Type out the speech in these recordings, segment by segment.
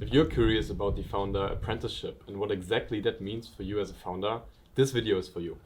If you're curious about the founder apprenticeship and what exactly that means for you as a founder, this video is for you.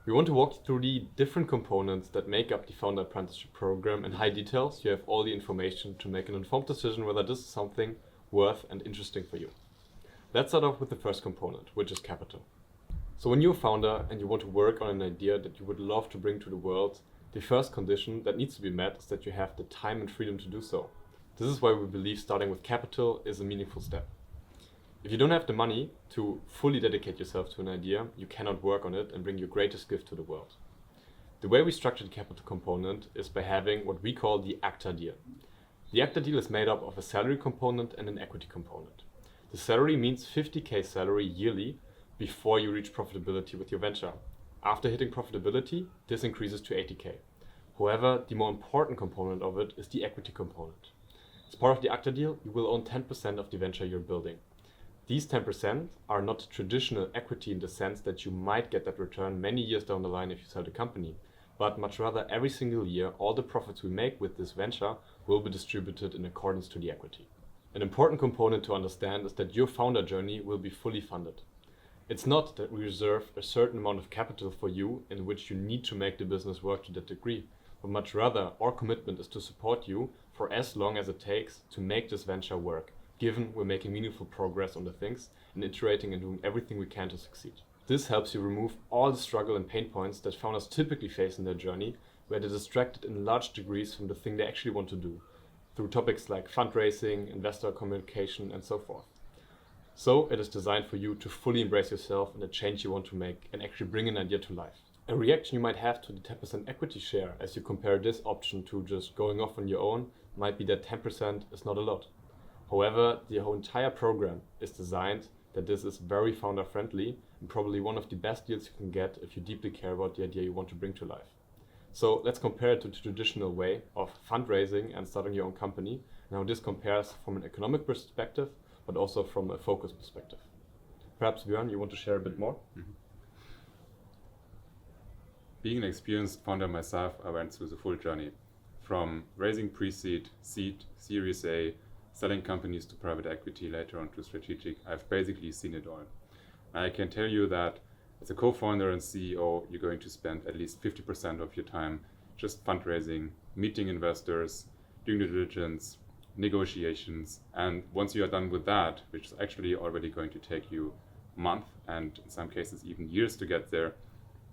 We want to walk you through the different components that make up the founder apprenticeship program in high details. You have all the information to make an informed decision whether this is something worth and interesting for you. Let's start off with the first component, which is capital. So when you're a founder and you want to work on an idea that you would love to bring to the world, the first condition that needs to be met is that you have the time and freedom to do so. This is why we believe starting with capital is a meaningful step. If you don't have the money to fully dedicate yourself to an idea, you cannot work on it and bring your greatest gift to the world. The way we structure the capital component is by having what we call the acta deal. The acta deal is made up of a salary component and an equity component. The salary means 50k salary yearly before you reach profitability with your venture. After hitting profitability, this increases to 80k. However, the more important component of it is the equity component. As part of the acta deal, you will own 10% of the venture you're building. These 10% are not traditional equity in the sense that you might get that return many years down the line if you sell the company, but much rather every single year all the profits we make with this venture will be distributed in accordance to the equity. An important component to understand is that your founder journey will be fully funded. It's not that we reserve a certain amount of capital for you in which you need to make the business work to that degree, but much rather our commitment is to support you for as long as it takes to make this venture work, given we're making meaningful progress on the things and iterating and doing everything we can to succeed. This helps you remove all the struggle and pain points that founders typically face in their journey, where they're distracted in large degrees from the thing they actually want to do, through topics like fundraising, investor communication, and so forth. So it is designed for you to fully embrace yourself and the change you want to make and actually bring an idea to life. A reaction you might have to the 10% equity share as you compare this option to just going off on your own might be that 10% is not a lot. However, the whole entire program is designed that this is very founder friendly and probably one of the best deals you can get if you deeply care about the idea you want to bring to life. So let's compare it to the traditional way of fundraising and starting your own company and how this compares from an economic perspective, but also from a focus perspective. Perhaps Björn, you want to share a bit more? Mm-hmm. Being an experienced founder myself, I went through the full journey from raising pre-seed, seed, Series A, selling companies to private equity, later on to strategic. I've basically seen it all. And I can tell you that as a co-founder and CEO, you're going to spend at least 50% of your time just fundraising, meeting investors, doing due diligence, negotiations. And once you are done with that, which is actually already going to take you a month and in some cases even years to get there,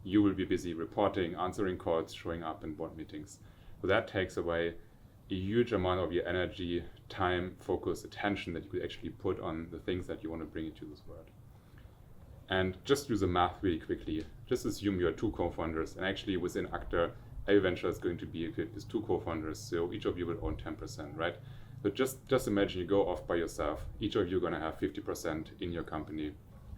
you will be busy reporting, answering calls, showing up in board meetings. So that takes away a huge amount of your energy, time, focus, attention that you could actually put on the things that you want to bring into this world. And just do the math really quickly. Just assume you are two co-founders, and actually within Acta, a venture is going to be equipped with two co-founders, so each of you will own 10%, right? So just imagine you go off by yourself. Each of you are going to have 50% in your company.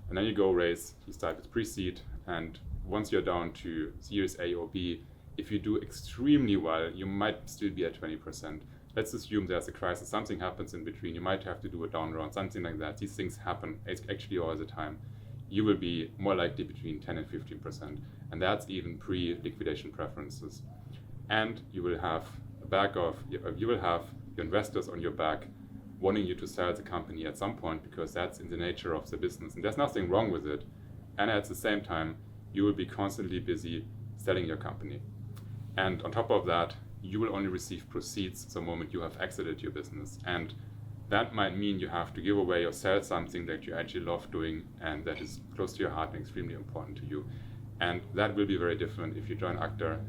And then you go raise, you start with pre-seed, and once you're down to Series A or B, if you do extremely well, you might still be at 20%. Let's assume there's a crisis, something happens in between, you might have to do a down round, something like that. These things happen actually all the time. You will be more likely between 10 and 15%, and that's even pre-liquidation preferences. And you will have you will have your investors on your back wanting you to sell the company at some point because that's in the nature of the business, and there's nothing wrong with it. And at the same time, you will be constantly busy selling your company. And on top of that, you will only receive proceeds the moment you have exited your business. And that might mean you have to give away or sell something that you actually love doing and that is close to your heart and extremely important to you. And that will be very different if you join Acta.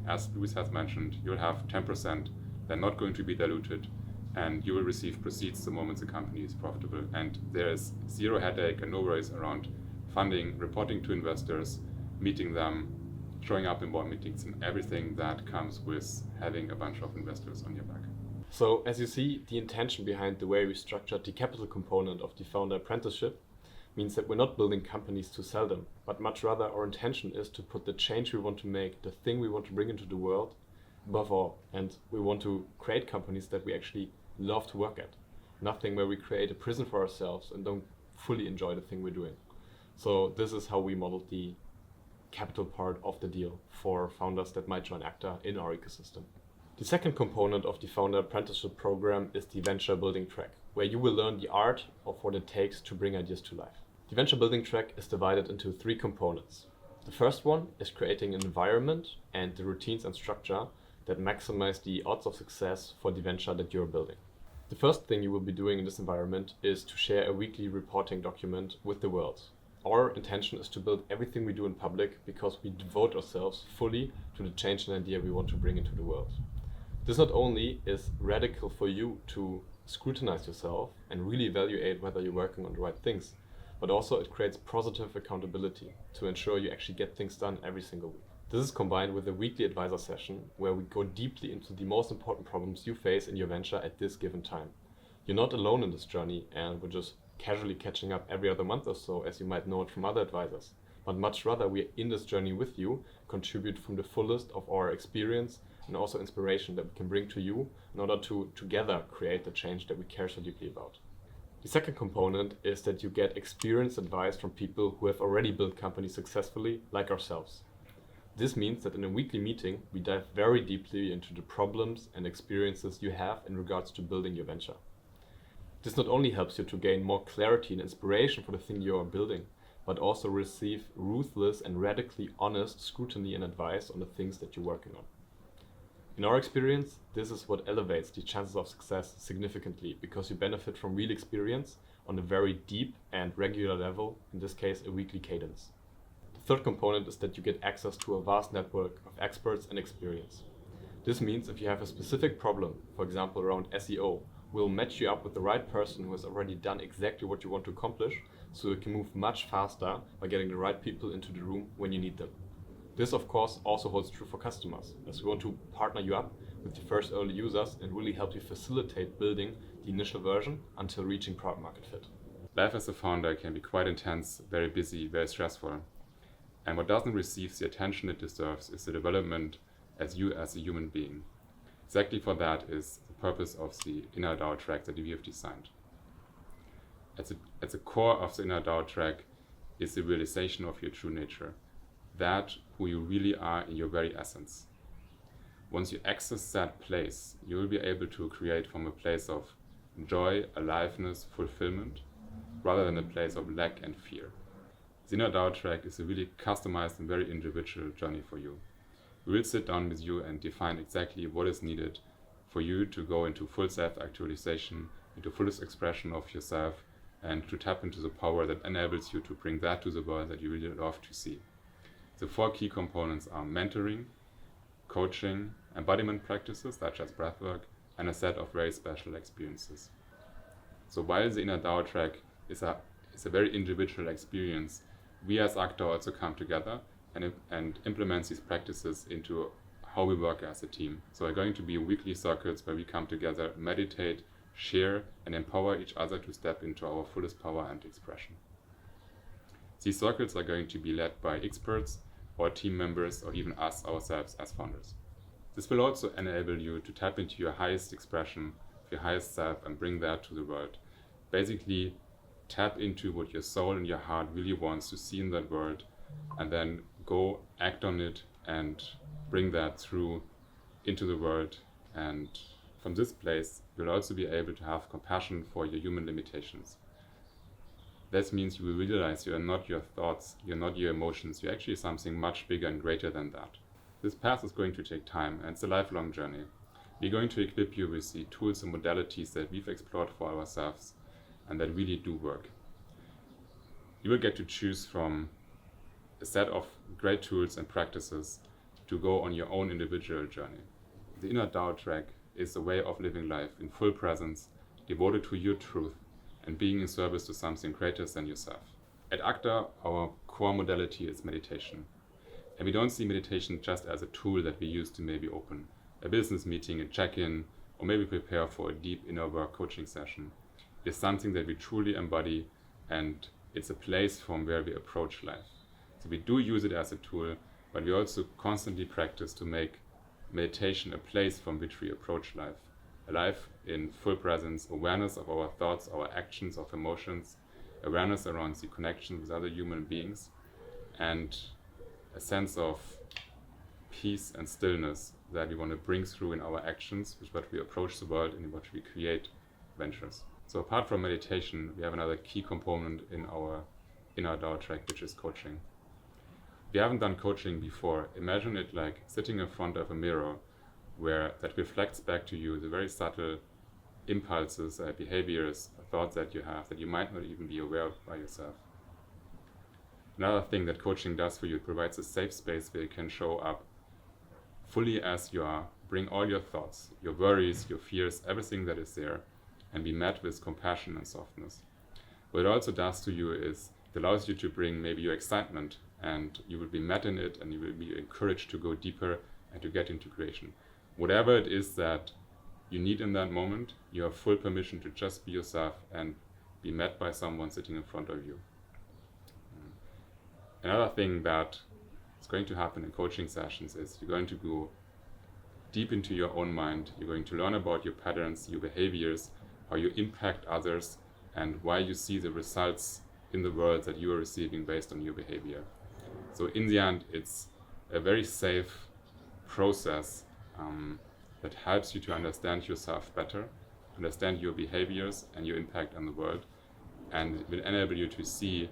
As Luis has mentioned, you'll have 10%. They're not going to be diluted, and you will receive proceeds the moment the company is profitable. And there is zero headache and no worries around funding, reporting to investors, meeting them, showing up in board meetings, and everything that comes with having a bunch of investors on your back. So as you see, the intention behind the way we structured the capital component of the founder apprenticeship means that we're not building companies to sell them, but much rather our intention is to put the change we want to make, the thing we want to bring into the world, above all. And we want to create companies that we actually love to work at. Nothing where we create a prison for ourselves and don't fully enjoy the thing we're doing. So this is how we modeled the capital part of the deal for founders that might join Acta in our ecosystem. The second component of the founder apprenticeship program is the venture building track. where you will learn the art of what it takes to bring ideas to life. The venture building track is divided into 3 components. The first one is creating an environment and the routines and structure that maximize the odds of success for the venture that you're building. The first thing you will be doing in this environment is to share a weekly reporting document with the world. Our intention is to build everything we do in public because we devote ourselves fully to the change and idea we want to bring into the world. This not only is radical for you to scrutinize yourself and really evaluate whether you're working on the right things, but also it creates positive accountability to ensure you actually get things done every single week. This is combined with a weekly advisor session where we go deeply into the most important problems you face in your venture at this given time. You're not alone in this journey, and we're just casually catching up every other month or so, as you might know it from other advisors. But much rather, we're in this journey with you, contribute from the fullest of our experience and also inspiration that we can bring to you in order to together create the change that we care so deeply about. The second component is that you get experienced advice from people who have already built companies successfully, like ourselves. This means that in a weekly meeting, we dive very deeply into the problems and experiences you have in regards to building your venture. This not only helps you to gain more clarity and inspiration for the thing you are building, but also receive ruthless and radically honest scrutiny and advice on the things that you're working on. In our experience, this is what elevates the chances of success significantly because you benefit from real experience on a very deep and regular level, in this case a weekly cadence. The third component is that you get access to a vast network of experts and experience. This means if you have a specific problem, for example around SEO, we'll match you up with the right person who has already done exactly what you want to accomplish, so you can move much faster by getting the right people into the room when you need them. This of course also holds true for customers, as we want to partner you up with the first early users and really help you facilitate building the initial version until reaching product market fit. Life as a founder can be quite intense, very busy, very stressful. And what doesn't receive the attention it deserves is the development as you as a human being. Exactly for that is the purpose of the Inner DAO track that we have designed. At the core of the Inner DAO track is the realization of your true nature, that who you really are in your very essence. Once you access that place, you will be able to create from a place of joy, aliveness, fulfillment, rather than a place of lack and fear. The Inner DAO track is a really customized and very individual journey for you. We will sit down with you and define exactly what is needed for you to go into full self-actualization, into fullest expression of yourself, and to tap into the power that enables you to bring that to the world that you really love to see. The 4 key components are mentoring, coaching, embodiment practices such as breathwork, and a set of very special experiences. So while the Inner DAO track is a very individual experience, we as acta also come together and implement these practices into how we work as a team. So there are going to be weekly circles where we come together, meditate, share, and empower each other to step into our fullest power and expression. These circles are going to be led by experts or team members or even us ourselves as founders. This will also enable you to tap into your highest expression, your highest self, and bring that to the world. Basically, tap into what your soul and your heart really wants to see in that world, and then go act on it and bring that through into the world. And from this place, you'll also be able to have compassion for your human limitations. That means you will realize you are not your thoughts, you're not your emotions, you're actually something much bigger and greater than that. This path is going to take time, and it's a lifelong journey. We're going to equip you with the tools and modalities that we've explored for ourselves and that really do work. You will get to choose from a set of great tools and practices to go on your own individual journey. The Inner DAO track is a way of living life in full presence, devoted to your truth, and being in service to something greater than yourself. At acta, our core modality is meditation. And we don't see meditation just as a tool that we use to maybe open a business meeting, a check-in, or maybe prepare for a deep inner work coaching session. It's something that we truly embody, and it's a place from where we approach life. So we do use it as a tool, but we also constantly practice to make meditation a place from which we approach life. A life in full presence, awareness of our thoughts, our actions, of emotions, awareness around the connection with other human beings, and a sense of peace and stillness that we want to bring through in our actions, with what we approach the world and in what we create ventures. So apart from meditation, we have another key component in our DAO track, which is coaching. If you haven't done coaching before, imagine it like sitting in front of a mirror where that reflects back to you the very subtle impulses, behaviors, thoughts that you have that you might not even be aware of by yourself. Another thing that coaching does for you, it provides a safe space where you can show up fully as you are, bring all your thoughts, your worries, your fears, everything that is there, and be met with compassion and softness. What it also does to you is it allows you to bring maybe your excitement, and you will be met in it, and you will be encouraged to go deeper and to get into creation. Whatever it is that you need in that moment, you have full permission to just be yourself and be met by someone sitting in front of you. Another thing that is going to happen in coaching sessions is you're going to go deep into your own mind. You're going to learn about your patterns, your behaviors, how you impact others, and why you see the results in the world that you are receiving based on your behavior. So in the end, it's a very safe process that helps you to understand yourself better, understand your behaviors and your impact on the world, and it will enable you to see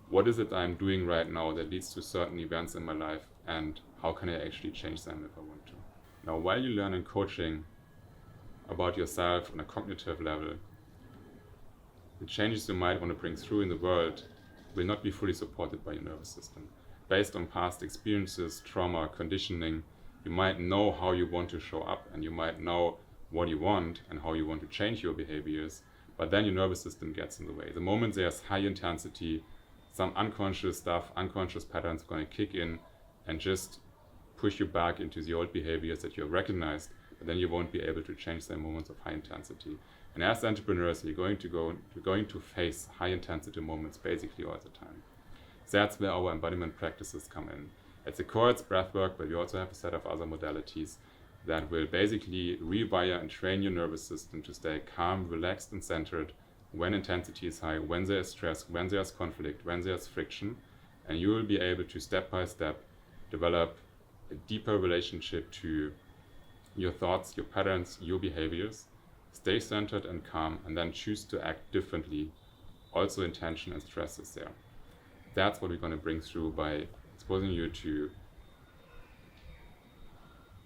what is it I'm doing right now that leads to certain events in my life, and how can I actually change them if I want to. Now, while you learn in coaching about yourself on a cognitive level, the changes you might want to bring through in the world will not be fully supported by your nervous system. Based on past experiences, trauma, conditioning, you might know how you want to show up, and you might know what you want and how you want to change your behaviors, but then your nervous system gets in the way. The moment there's high intensity, some unconscious stuff, unconscious patterns are going to kick in and just push you back into the old behaviors that you have recognized, but then you won't be able to change them in moments of high intensity. And as entrepreneurs, you're going to face high intensity moments basically all the time. So that's where our embodiment practices come in. At the core, it's breathwork, but we also have a set of other modalities that will basically rewire and train your nervous system to stay calm, relaxed, and centered when intensity is high, when there is stress, when there's conflict, when there's friction, and you will be able to step by step develop a deeper relationship to your thoughts, your patterns, your behaviors, stay centered and calm, and then choose to act differently. Also, intention and stress is there. That's what we're going to bring through by exposing you to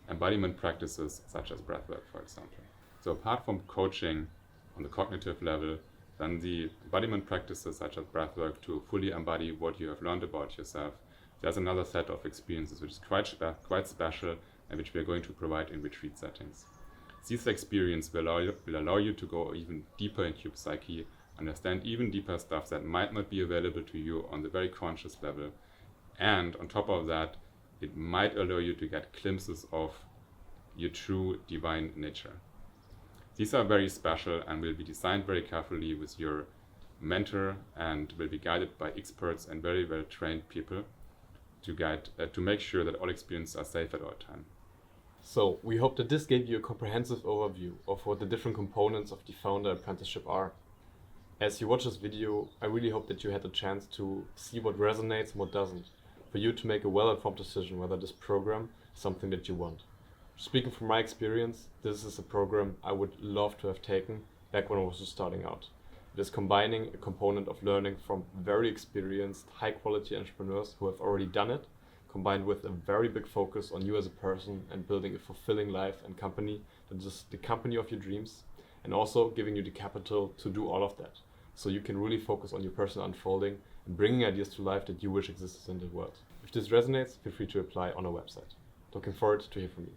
embodiment practices such as breathwork, for example. So apart from coaching on the cognitive level, then the embodiment practices such as breathwork to fully embody what you have learned about yourself, there's another set of experiences which is quite special and which we are going to provide in retreat settings. This experience will allow you to go even deeper into your psyche, understand even deeper stuff that might not be available to you on the very conscious level. And on top of that, it might allow you to get glimpses of your true divine nature. These are very special and will be designed very carefully with your mentor and will be guided by experts and very well trained people to make sure that all experiences are safe at all times. So we hope that this gave you a comprehensive overview of what the different components of the founder apprenticeship are. As you watch this video, I really hope that you had the chance to see what resonates and what doesn't, for you to make a well-informed decision whether this program is something that you want. Speaking from my experience, this is a program I would love to have taken back when I was just starting out. It is combining a component of learning from very experienced, high-quality entrepreneurs who have already done it, combined with a very big focus on you as a person and building a fulfilling life and company that is the company of your dreams, and also giving you the capital to do all of that, so you can really focus on your personal unfolding and bringing ideas to life that you wish existed in the world. If this resonates, feel free to apply on our website. Looking forward to hear from you.